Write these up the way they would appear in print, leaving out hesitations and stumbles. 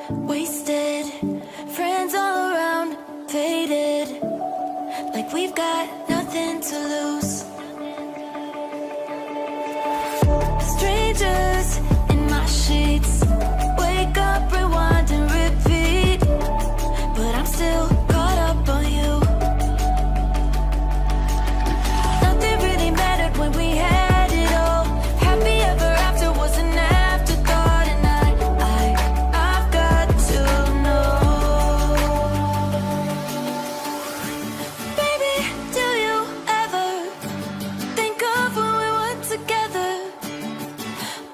wasted. Friends all around, faded. Like we've got nothing to lose. Strangers in my sheets. Wake up, rewind and repeat. But I'm still caught up on you. Nothing really mattered when we had it all. Happy ever after was an afterthought. And I've got to know. Baby, do you ever think of when we were together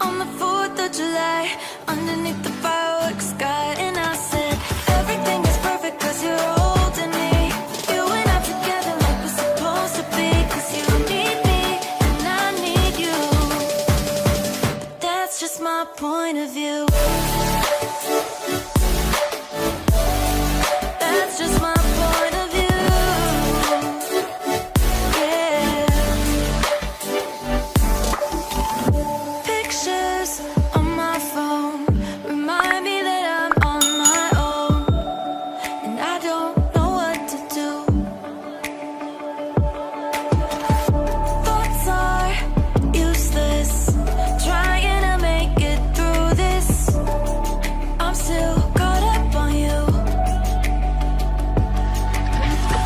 on the 4th of July underneath the fireworks sky? And I said everything is perfect 'cause you're holding me. You and I together like we're supposed to be. 'Cause you need me and I need you. But that's just my point of view. That's just my point of view. Yeah. Pictures on my phone remind me that I'm on my own, and I don't know what to do. Thoughts are useless, trying to make it through this. I'm still caught up on you.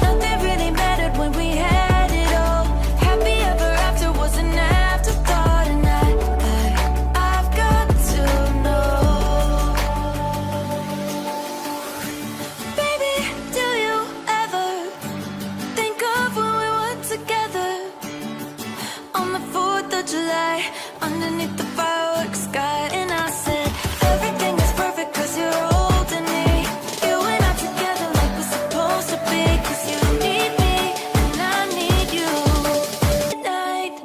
Nothing really mattered when we had it all. Happy ever after was an afterthought. And I've got to know. Baby, do you ever think of when we were together on the 4th of July underneath the fireworks sky? And I said everything is perfect 'cause you're holding me. You and I together like we're supposed to be. 'Cause you need me and I need you. Night,